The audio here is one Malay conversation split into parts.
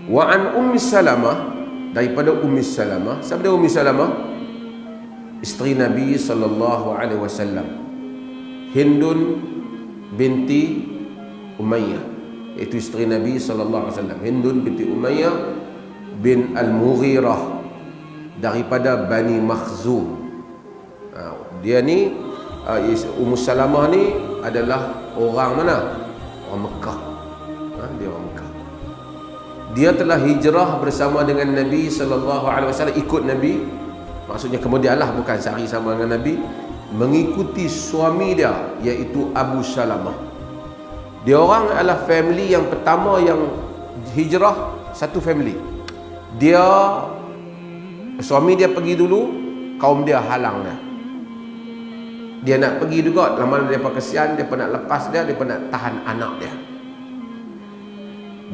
Wa an Ummi Salamah, daripada Ummi Salamah. Siapa dia Ummi Salamah? Isteri Nabi sallallahu alaihi wasallam, Hindun binti Umayyah, iaitu isteri Nabi sallallahu alaihi wasallam, Hindun binti Umayyah bin Al-Mughirah daripada Bani Makhzum. Dia ni Ummu Salamah ni adalah orang mana? Orang Mekah. Dia orang Mekah. Dia telah hijrah bersama dengan Nabi sallallahu alaihi wasallam, ikut Nabi. Maksudnya kemudianlah, bukan sehari sama dengan Nabi, mengikuti suami dia iaitu Abu Salamah. Dia orang adalah family yang pertama yang hijrah, satu family. Suami dia pergi dulu, kaum dia halang dia. Dia nak pergi juga, lama-lama dia kesian, dia nak lepas dia nak tahan anak dia.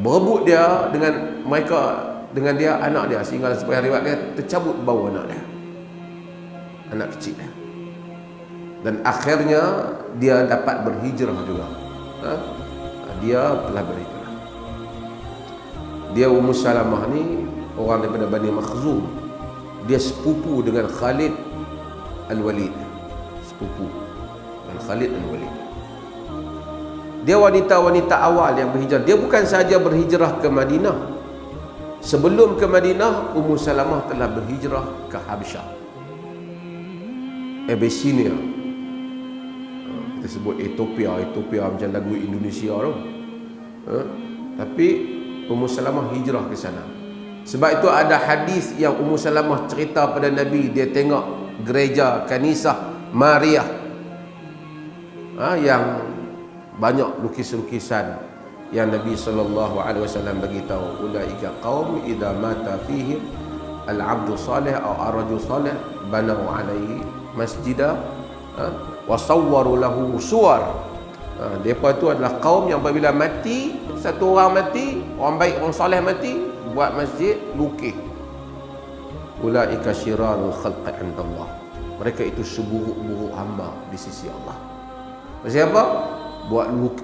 Berebut dia dengan mereka, dengan dia anak dia, sehingga supaya riwayat dia tercabut bau anak dia, anak kecil dia. Dan akhirnya dia dapat berhijrah juga. Dia telah berhijrah. Dia Ummu Salamah ni orang daripada Bani Makhzum. Dia sepupu dengan Khalid Al-Walid. Sepupu dengan Khalid Al-Walid. Dia wanita-wanita awal yang berhijrah. Dia bukan sahaja berhijrah ke Madinah. Sebelum ke Madinah, Ummu Salamah telah berhijrah ke Habsyah, Abyssinia. Kita sebut Ethiopia macam lagu Indonesia tu. Tapi Ummu Salamah hijrah ke sana. Sebab itu ada hadis yang Ummu Salamah cerita pada Nabi, dia tengok gereja Kanisah Maria yang banyak lukis-lukisan yang Nabi sallallahu alaihi wasallam bagi tahu, ulaika qaum idza mata fihim al-'abdu salih aw ar-rajul salih banaw alaihi masjida wa sawwaru lahu suwar. Depa tu adalah kaum yang apabila mati, satu orang mati, orang baik, orang soleh mati, buat masjid, lukis. Ulaika syirarul khalqi 'indallah. Mereka itu seburuk-buruk hamba di sisi Allah. Maksudnya apa?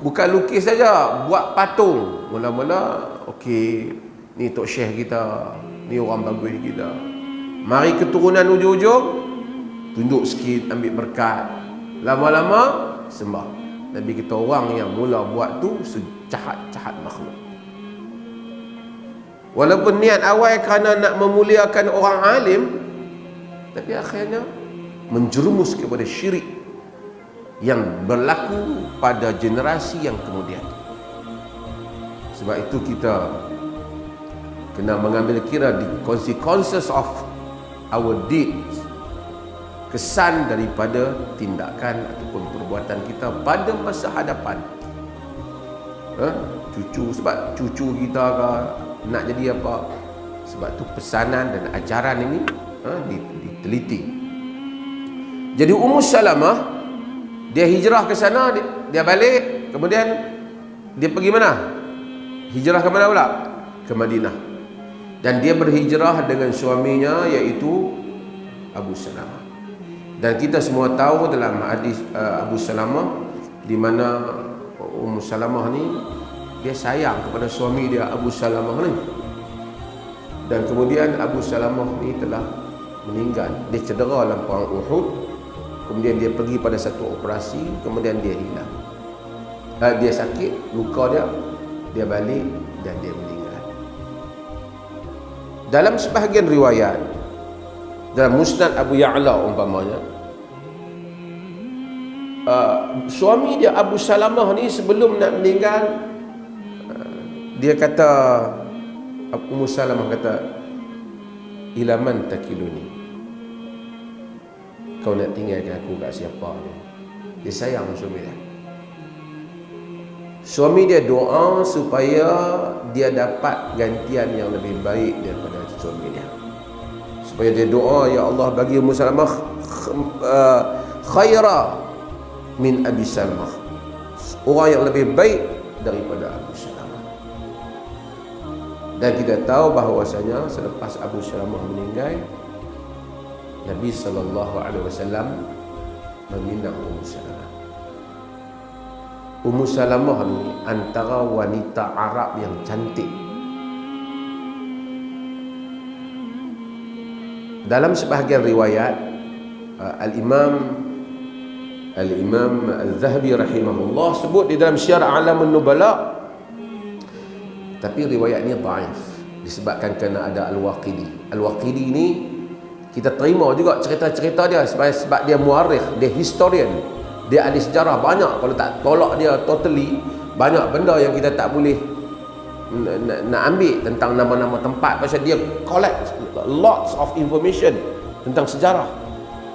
Bukan lukis saja, buat patung. Mula-mula okey, ni tok syekh kita, ni orang bagus kita. Mari keturunan ujung-ujung tunjuk sikit, ambil berkat. Lama-lama sembah. Nabi kita orang yang mula buat tu sejahat-jahat makhluk. Walaupun niat awal kerana nak memuliakan orang alim, tapi akhirnya menjerumus kepada syirik yang berlaku pada generasi yang kemudian. Sebab itu kita kena mengambil kira the consequences of our deeds, kesan daripada tindakan ataupun perbuatan kita pada masa hadapan. Cucu, sebab cucu kita nak jadi apa? Sebab tu pesanan dan ajaran ini diteliti. Jadi Ummu Salamah, dia hijrah ke sana, dia balik, kemudian dia pergi mana? Hijrah ke mana pula? Ke Madinah. Dan dia berhijrah dengan suaminya iaitu Abu Salamah. Dan kita semua tahu dalam hadis Abu Salamah, di mana Ummu Salamah ni dia sayang kepada suami dia Abu Salamah ni. Dan kemudian Abu Salamah ni telah meninggal. Dia cedera dalam perang Uhud. Kemudian dia pergi pada satu operasi, kemudian dia hilang. Dia sakit, luka dia balik dan dia meninggal. Dalam sebahagian riwayat, dalam Musnad Abu Ya'la umpamanya, suami dia Abu Salamah ni sebelum nak meninggal, dia kata, Ummu Salamah kata, ila man takiluni, kau nak tinggalkan aku kat siapa ni? Dia sayang suami dia. Suami dia doa supaya dia dapat gantian yang lebih baik daripada suami dia. Supaya dia doa, ya Allah bagi Ummu Salamah khaira min Abi Salamah, orang yang lebih baik daripada Abu Salamah. Dan kita tahu bahawasanya selepas Abu Salamah meninggal, Nabi SAW meminang Ummu Salamah. Ummu Salamah ni antara wanita Arab yang cantik Dalam sebahagian riwayat, Al-Imam Al-Zahabi rahimahullah sebut di dalam Syiar A'lamun Nubala, tapi riwayat ni dhaif disebabkan kerana ada Al-Waqidi. Al-Waqidi ni kita terima juga cerita-cerita dia sebab dia muarikh, dia historian, dia ahli sejarah banyak. Kalau tak tolak dia totally, banyak benda yang kita tak boleh nak ambil tentang nama-nama tempat, pasal dia collect lots of information tentang sejarah.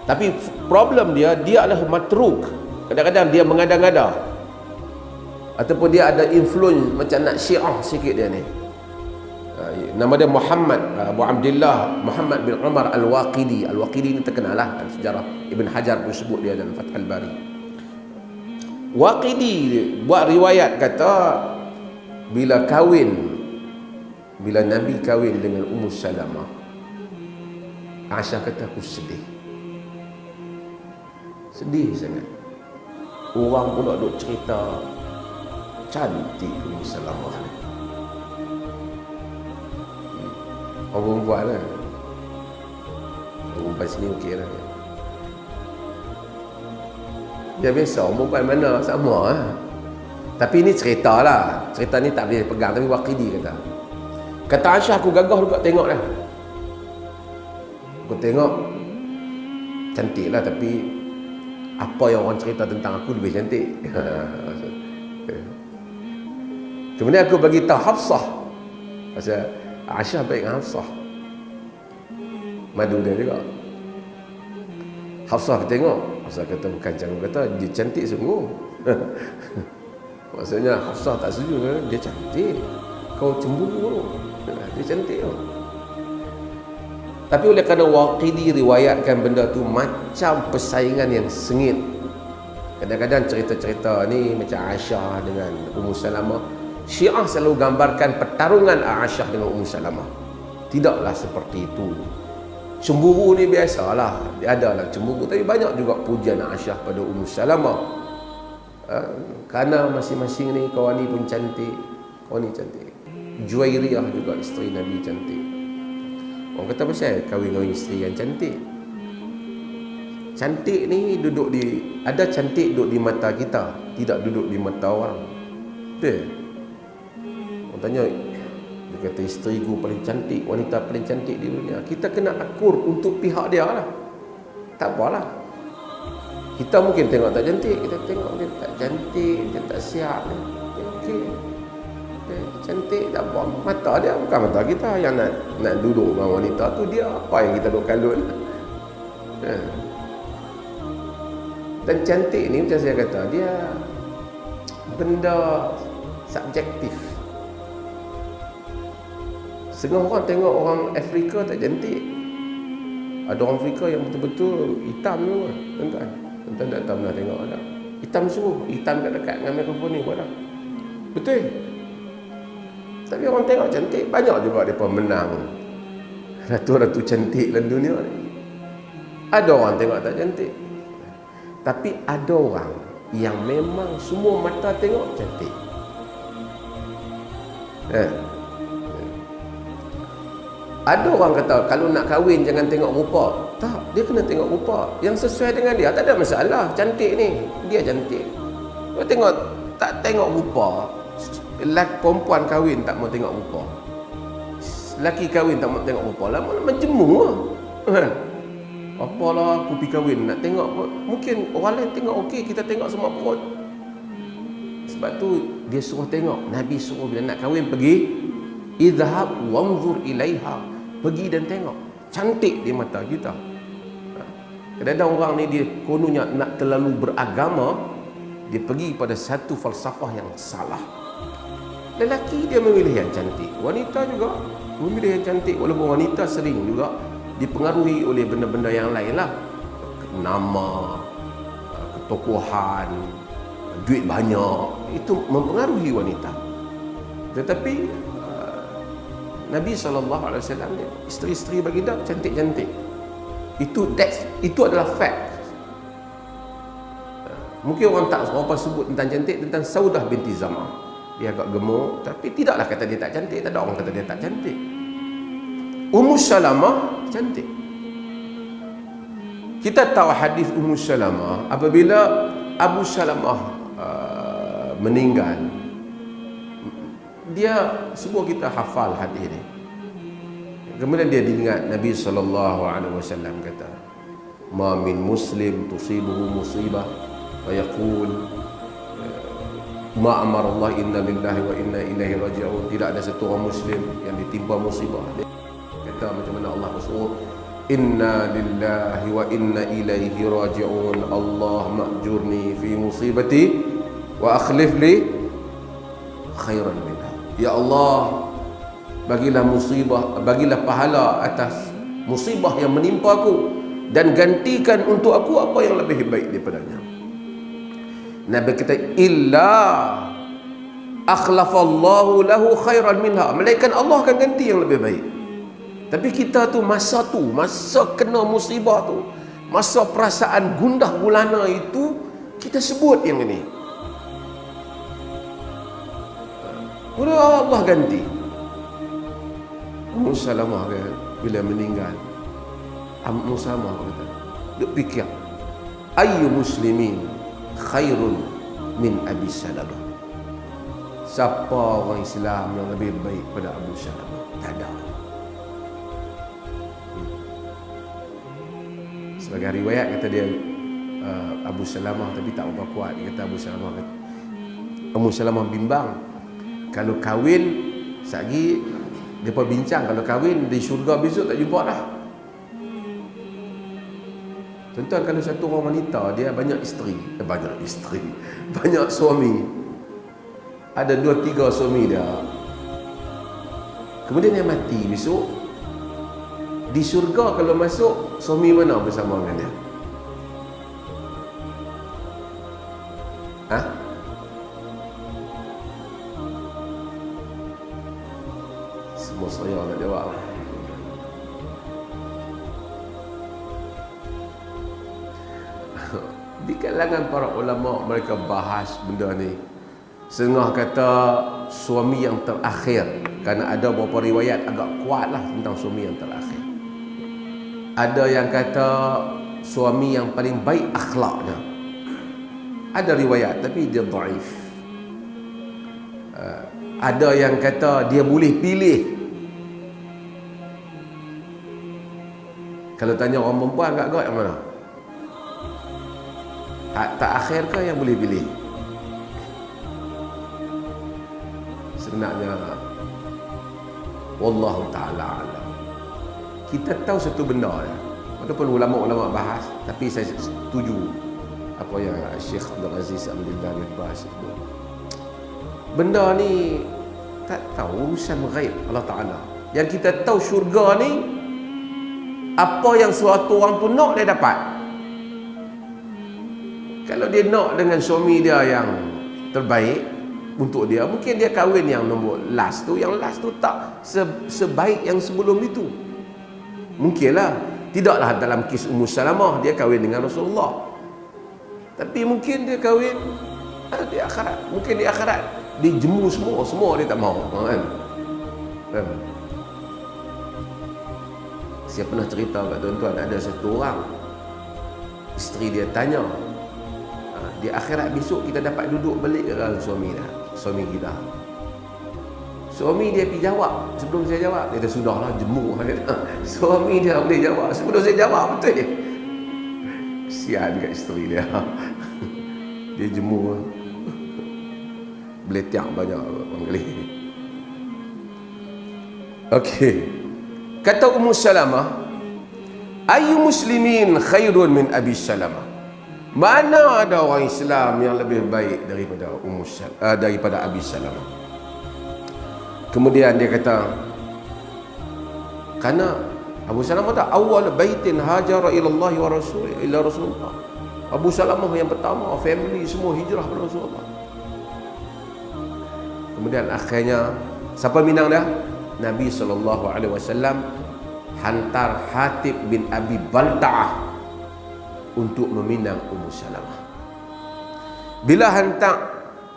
Tapi problem dia adalah matruk. Kadang-kadang dia mengada-ngada, ataupun dia ada influence macam nak syiah sikit dia ni. Nama dia Muhammad Abu Abdullah Muhammad bin Umar Al-Waqidi. Al-Waqidi ni terkenal lah dalam sejarah. Ibn Hajar pun sebut dia dalam Fathul Bari. Waqidi buat riwayat kata, bila Nabi kahwin dengan Ummu Salamah, Aisyah kata aku sedih sangat. Orang pula duk cerita cantik Ummu Salamah ni. Orang perempuan lah, orang perempuan sini okey lah. Dia biasa, orang perempuan mana sama lah. Tapi ini cerita lah, cerita ni tak boleh pegang. Tapi Waqidi kata Aisyah, aku gagah juga tengok lah. Aku tengok cantik lah, tapi apa yang orang cerita tentang aku lebih cantik. Kemudian aku bagi tahu Hafsah, pasal Aisyah baik dengan Hafsah, madu dia juga. Hafsah tengok, Hafsah kata bukan cantik, kata dia cantik sungguh. Maksudnya Hafsah tak setuju, dia cantik, kau cemburu, dia cantik tau. Tapi oleh kerana Waqidi riwayatkan benda tu macam persaingan yang sengit. Kadang-kadang cerita-cerita ni macam Aisyah dengan Ummu Salamah, Syiah selalu gambarkan pertarungan Aisyah dengan Ummu Salamah. Tidaklah seperti itu. Cemburu ni biasalah, dia adalah cemburu, tapi banyak juga pujian Aisyah pada Ummu Salamah. Kerana masing-masing ni kawan ni pun cantik, kawan ni cantik. Juwairiyah juga isteri Nabi cantik. Orang kata pasal kahwin dengan isteri yang cantik. Cantik ni ada cantik duduk di mata kita, tidak duduk di mata orang. Betul? Orang tanya, dia kata isteriku paling cantik, wanita paling cantik di dunia. Kita kena akur untuk pihak dia lah. Tak apalah. Kita mungkin tengok tak cantik, kita tengok dia tak cantik, dia tak siap. Okey. Cantik tak apa, mata dia bukan mata kita. Yang nak duduk dengan wanita tu, dia apa yang kita duduk kalut. Dan cantik ni macam saya kata, dia benda subjektif. Setengah orang tengok orang Afrika tak cantik. Ada orang Afrika yang betul-betul hitam tu, tuan-tuan. Tuan-tuan tak pernah tengok tak? Hitam suruh, hitam kat dekat dengan mikrofon ni pun ada. Betul? Tapi orang tengok cantik, banyak juga mereka menang ratu-ratu cantik dalam dunia ni. Ada orang tengok tak cantik, tapi ada orang yang memang semua mata tengok cantik. Ada orang kata kalau nak kahwin jangan tengok rupa. Tak, dia kena tengok rupa yang sesuai dengan dia. Tak ada masalah, cantik ni, dia cantik. Kau tengok, tak tengok rupa. Lelaki perempuan kahwin tak mau tengok rupa, lelaki kahwin tak mau tengok rupa, lama-lama jemu lah. Apalah aku pergi kahwin nak tengok, mungkin orang lain tengok okey, kita tengok semua perut. Sebab tu dia suruh tengok. Nabi suruh bila nak kahwin pergi, idhab wanzur ilaiha, pergi dan tengok cantik di mata kita. Kadang-kadang orang ni dia kononnya nak terlalu beragama, dia pergi pada satu falsafah yang salah. Lelaki dia memilih yang cantik, wanita juga memilih yang cantik, walaupun wanita sering juga dipengaruhi oleh benda-benda yang lain lah. Nama, ketokohan, duit banyak, itu mempengaruhi wanita. Tetapi Nabi SAW, isteri-isteri baginda cantik-cantik. Itu adalah fact. Mungkin orang tak berapa sebut tentang cantik, tentang Saudah binti Zam'ah. Dia agak gemuk, tapi tidaklah kata dia tak cantik. Tak ada orang kata dia tak cantik. Ummu Salamah cantik. Kita tahu hadis Ummu Salamah, apabila Abu Salamah meninggal, dia semua kita hafal hadis ini. Kemudian dia diingat Nabi SAW kata, "Ma min muslim tusibuhu musibah wa yaqul ma amara Allah inna lillahi wa inna ilaihi raji'un." Tidak ada satu orang muslim yang ditimpa musibah, dia kata macam mana Allah bersuruh, "Inna lillahi wa inna ilaihi raji'un, Allah ma'jurni fi musibati wa akhlif li khairan minha." Ya Allah, bagilah musibah, bagilah pahala atas musibah yang menimpa aku, dan gantikan untuk aku apa yang lebih baik daripadanya. Nabi kata, "Illa akhlafallahu lahu khairan minha." Melainkan Allah akan ganti yang lebih baik. Tapi kita tu, masa kena musibah tu, masa perasaan gundah gulana itu, kita sebut yang ini. Allah ganti. Ummu Salamah bila meninggal, Ummu Salamah kata, dia fikir, ayyu muslimin khairun min Abi Salamah. Siapa orang Islam yang lebih baik pada Abu Salamah? Tak ada. Sebagai riwayat kata dia, Abu Salamah, tapi tak berapa kuat. Dia kata Abu Salamah kata, Ummu Salamah bimbang, kalau kahwin sagi depa bincang, kalau kahwin di syurga besok tak jumpa dah. Tuan-tuan, kalau satu orang wanita dia banyak isteri, banyak suami, ada 2-3 suami dia, kemudian dia mati besok, di syurga kalau masuk, suami mana bersama dengan dia? Semua saya nak jawab. Di kalangan para ulama, mereka bahas benda ni. Setengah kata suami yang terakhir, kerana ada beberapa riwayat agak kuat lah tentang suami yang terakhir. Ada yang kata suami yang paling baik akhlaknya. Ada riwayat tapi dia dhaif. Ada yang kata dia boleh pilih. Kalau tanya orang perempuan agak yang mana? Tak akhir ke yang boleh pilih? Sebenarnya wallahu ta'ala alam. Kita tahu satu benda ya. Walaupun ulama-ulama bahas, tapi saya setuju apa yang Syekh Abdul Aziz Abdullah bin Baz sebut. Benda ni tak tahu, urusan ghaib Allah Ta'ala. Yang kita tahu syurga ni, apa yang suatu orang tu nak, dia dapat. Kalau dia nak dengan suami dia yang terbaik untuk dia, mungkin dia kahwin yang nombor last tu, yang last tu tak sebaik yang sebelum itu. Mungkinlah. Tidaklah dalam kes Ummu Salamah dia kahwin dengan Rasulullah, tapi mungkin dia kahwin di akhirat. Mungkin di akhirat dijemu semua dia tak mahu, kan? Saya pernah cerita kat tuan-tuan, ada satu orang, isteri dia tanya, di akhirat besok kita dapat duduk balik dengan suami kita. Suami dia pergi jawab, sebelum saya jawab, dia kata, "Sudahlah, jemu." Suami dia boleh jawab sebelum saya jawab, betul je. Kesian dekat isteri dia. Dia jemu, beletiak banyak orang kali. Okey. Kata Ummu Salamah, "Ayyu muslimin khairun min Abi Salamah." Mana ada orang Islam yang lebih baik daripada daripada Abi Salamah? Kemudian dia kata, karena Abu Salamah tak awal baitin hajara ila Allah wa ila Rasulullah. Abu Salamah yang pertama, family semua hijrah kepada Rasulullah. Kemudian akhirnya siapa minang dah? Nabi SAW hantar Hatib bin Abi Balta'ah untuk meminang Ummu Salamah. Bila hantar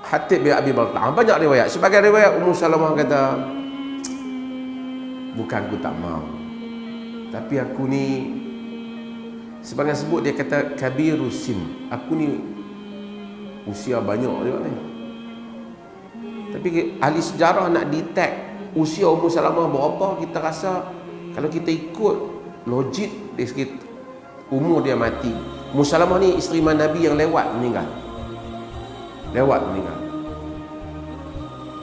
Hatib bin Abi Balta'ah, banyak riwayat. Sebagai riwayat, Ummu Salamah kata, "Bukan aku tak mau, tapi aku ni Sebagian sebut dia kata kabirus sin. Aku ni usia banyak juga ni. Tapi ahli sejarah nak detect usia Ummu Salamah berapa, kita rasa kalau kita ikut logik dari segi umur dia mati. Ummu Salamah ni isteri Nabi yang lewat meninggal.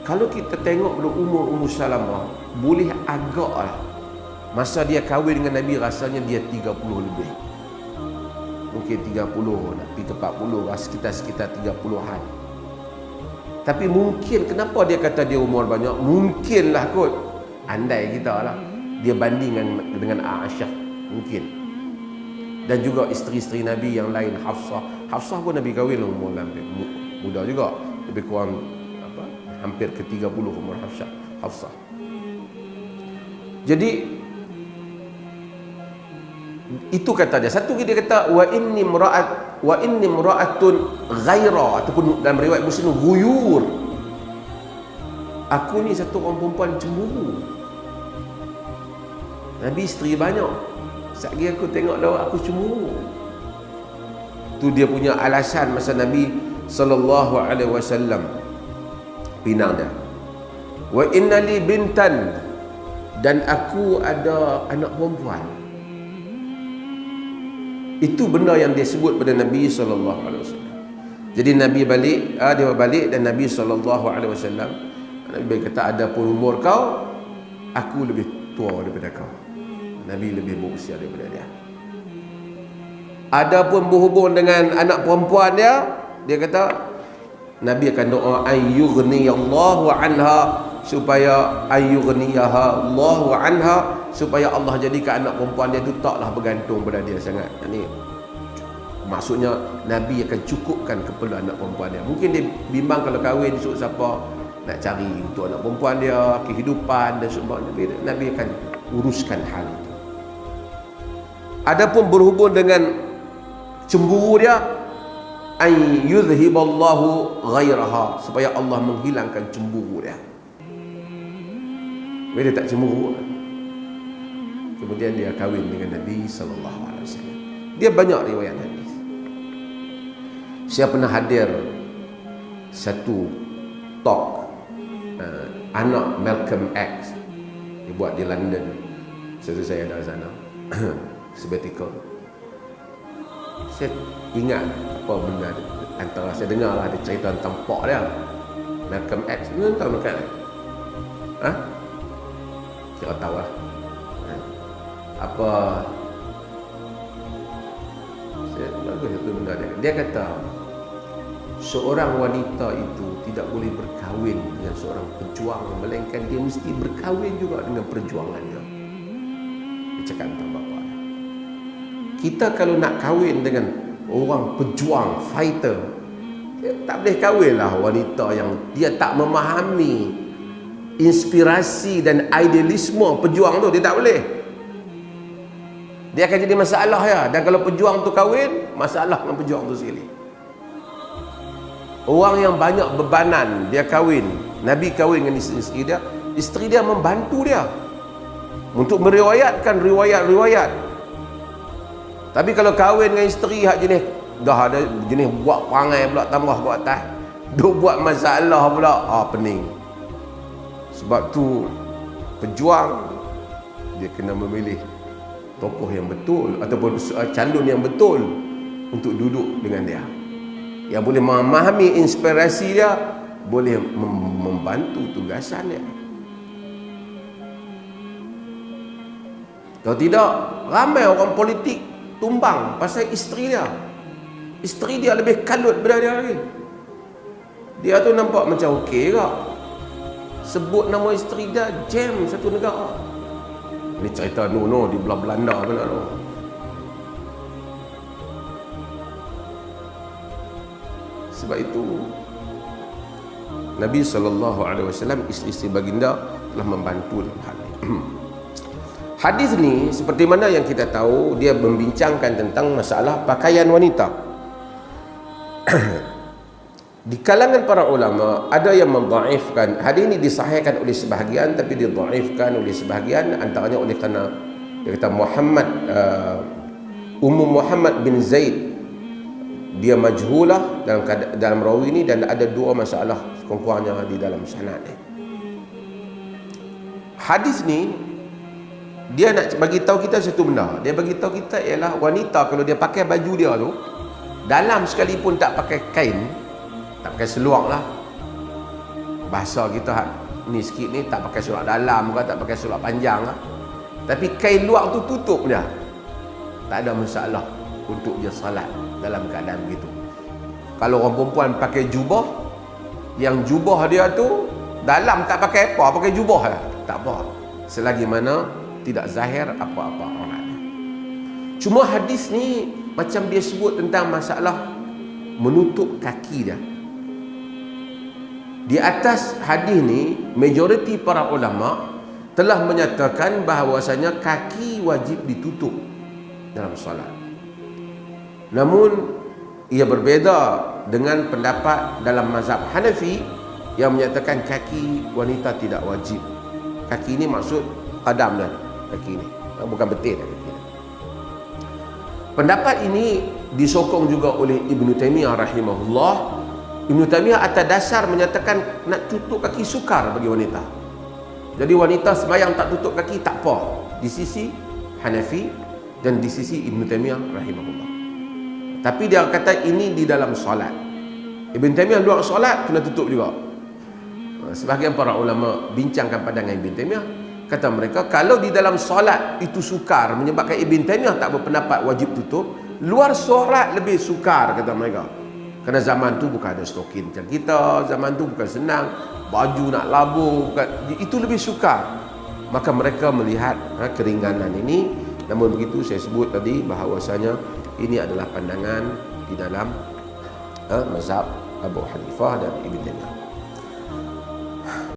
Kalau kita tengok pada umur Ummu Salamah, boleh agak lah masa dia kahwin dengan Nabi rasanya dia 30 lebih. Mungkin 30 nak pergi ke 40, sekitar 30-an. Tapi mungkin kenapa dia kata dia umur banyak? Mungkinlah kot, andai kita lah, dia banding dengan Aisyah, mungkin. Dan juga isteri-isteri Nabi yang lain, Hafsah pun Nabi kahwin umur muda juga, lebih kurang hampir ke 30 umur Hafsah. Jadi itu kata dia. Satu dia kata wa inni imra'atun ghaira, ataupun dalam riwayat Muslim ghuyur. Aku ni satu orang perempuan cemburu. Nabi isteri banyak. Sekali aku tengok lawak aku cemburu. Tu dia punya alasan masa Nabi sallallahu alaihi wasallam pinang dia. Wa innali bintan, dan aku ada anak perempuan. Itu benda yang dia sebut pada Nabi sallallahu alaihi wasallam. Jadi Nabi dia balik dan Nabi sallallahu alaihi wasallam Nabi kata, ada pun umur kau, aku lebih tua daripada kau. Nabi lebih berusia daripada dia. Ada pun berhubung dengan anak perempuan dia kata Nabi akan doa ayyughniyallahu anha, supaya ayyughniyaha Allahu anha, supaya Allah jadikan anak perempuan dia tu taklah bergantung pada dia sangat. Ini maksudnya Nabi akan cukupkan keperluan anak perempuan dia. Mungkin dia bimbang kalau kahwin esok siapa nak cari untuk anak perempuan dia, kehidupan dan sebagainya. Nabi akan uruskan hal itu. Adapun berhubung dengan cemburu dia, ay yuzhiballahu ghairaha, supaya Allah menghilangkan cemburu dia. Dia tak cemburu. Kemudian dia kahwin dengan Nabi sallallahu alaihi wasallam. Dia banyak riwayat hadis. Saya pernah hadir satu talk anak Malcolm X, dia buat di London. Saya ada sana sabbatical. Saya ingat apa benda antara saya dengar lah dia cerita tentang pak dia Malcolm X. Mana tahu Malcolm X? Kira tahu lah. Apa saya bagus satu benda dia kata seorang wanita itu tidak boleh berkahwin dengan seorang pejuang, melainkan dia mesti berkahwin juga dengan perjuangannya. Dia cakap tentang bapa dia. Kita kalau nak kahwin dengan orang pejuang, fighter, dia tak boleh kahwin lah wanita yang dia tak memahami inspirasi dan idealisme pejuang tu. Dia tak boleh. Dia akan jadi masalah ya. Dan kalau pejuang tu kahwin, masalah dengan pejuang tu sekali. Orang yang banyak bebanan, dia kahwin. Nabi kahwin dengan isteri dia membantu dia untuk meriwayatkan riwayat-riwayat. Tapi kalau kahwin dengan isteri hak jenis dah ada jenis buat perangai pula tambah kat atas, duk buat masalah pula, pening. Sebab tu pejuang dia kena memilih tokoh yang betul ataupun calon yang betul untuk duduk dengan dia, yang boleh memahami inspirasi dia, boleh membantu tugasan dia. Kalau tidak, ramai orang politik tumbang pasal isteri dia. Isteri dia lebih kalut daripada dia lagi. Dia tu nampak macam okey ke, sebut nama isteri dia jam satu negara. Ini cerita no di belah Belanda mana tu. Sebab itu Nabi SAW, isteri-isteri baginda telah membantu dalam hal ini. Hadis ni seperti mana yang kita tahu, dia membincangkan tentang masalah pakaian wanita. Di kalangan para ulama ada yang mendhaifkan hadis ini, disahihkan oleh sebahagian tapi didhaifkan oleh sebahagian, antaranya oleh kerana dia kata Muhammad Ummu Muhammad bin Zaid, dia majhulah dalam rawi ini, dan ada dua masalah kurang-kurangnya di dalam sanad ni. Hadis ni dia nak bagi tahu kita satu benda. Dia bagi tahu kita ialah wanita kalau dia pakai baju dia tu, dalam sekalipun tak pakai kain, tak pakai seluar lah, bahasa kita ni sikit ni, tak pakai seluar dalam ke, tak pakai seluar panjang lah, tapi kain luar tu tutup dia, tak ada masalah untuk dia salat dalam keadaan begitu. Kalau orang perempuan pakai jubah, yang jubah dia tu dalam tak pakai apa, pakai jubah lah, tak apa, selagi mana tidak zahir apa-apa auratnya. Cuma hadis ni macam dia sebut tentang masalah menutup kaki dia. Di atas hadis ni, majoriti para ulama telah menyatakan bahawasanya kaki wajib ditutup dalam solat. Namun ia berbeza dengan pendapat dalam mazhab Hanafi yang menyatakan kaki wanita tidak wajib. Kaki ini maksud qadam dan kaki ini, bukan betis kaki ini. Pendapat ini disokong juga oleh Ibn Taymiyah rahimahullah. Ibn Taymiyah atas dasar menyatakan nak tutup kaki sukar bagi wanita. Jadi wanita sembahyang tak tutup kaki tak apa, di sisi Hanafi dan di sisi Ibn Taymiyah rahimahullah. Tapi dia kata ini di dalam solat. Ibn Taymiyah luar solat kena tutup juga. Sebahagian para ulama bincangkan pandangan Ibn Taymiyah, kata mereka kalau di dalam solat itu sukar menyebabkan Ibn Taymiyah tak berpendapat wajib tutup, luar solat lebih sukar kata mereka. Kerana zaman tu bukan ada stokin macam kita, zaman tu bukan senang, baju nak labur, bukan, itu lebih sukar. Maka mereka melihat keringanan ini. Namun begitu saya sebut tadi bahawasanya ini adalah pandangan di dalam mazhab Abu Hanifah dan Ibn Taymiyah.